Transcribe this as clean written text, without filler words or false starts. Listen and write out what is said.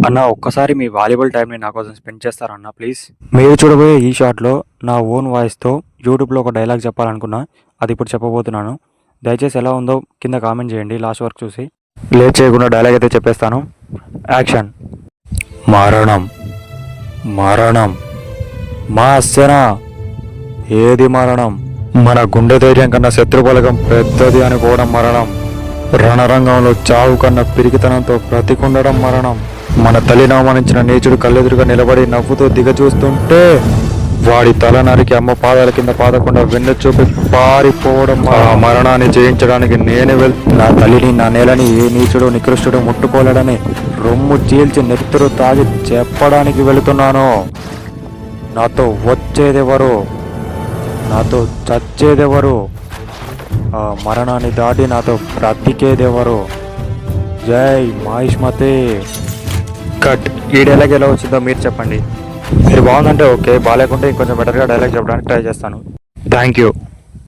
అన్న ఒక్కసారి మీ వాల్యుబుల్ టైంని నా కోసం స్పెండ్ చేస్తారన్న ప్లీజ్. మీరు చూడబోయే ఈ షాట్లో నా ఓన్ వాయిస్తో యూట్యూబ్లో ఒక డైలాగ్ చెప్పాలనుకున్నా, అది ఇప్పుడు చెప్పబోతున్నాను. దయచేసి ఎలా ఉందో కింద కామెంట్ చేయండి లాస్ట్ వరకు చూసి. లేట్ చేయకుండా డైలాగ్ అయితే చెప్పేస్తాను. యాక్షన్. మరణం మరణం మా అస్సెనా. ఏది మరణం? మన గుండె ధైర్యం కన్నా శత్రుబలగం పెద్దది అనుకోవడం మరణం. రణరంగంలో చావు కన్నా పిరికితనంతో బ్రతికుండడం మరణం. మన తల్లిని అవమానించిన నీచుడు కళ్ళెదురుగా నిలబడి నవ్వుతూ దిగచూస్తుంటే వాడి తల నరికి అమ్మ పాదాల కింద పాదకుండా వెన్ను చూపి పారిపోవడం. ఆ మరణాన్ని జయించడానికి నేను నా తల్లిని నా నేలని ఏ నీచుడు నికృష్టుడు ముట్టుకోలేడని రొమ్ము చీల్చి నెత్తురు తాగి చెప్పడానికి వెళుతున్నాను. నాతో వచ్చేదెవరు? నాతో చచ్చేదెవరు? ఆ మరణాన్ని దాటి నాతో బ్రతికేదెవరు? జై మహిష్మతి. కట్. ఈ డైలాగ్ ఎలా వచ్చిందో మీరు చెప్పండి. మీరు బాగుందంటే ఓకే, బాగాలేకుంటే ఇంకొంచెం బెటర్గా డైలాగ్ చెప్పడానికి ట్రై చేస్తాను. Thank you.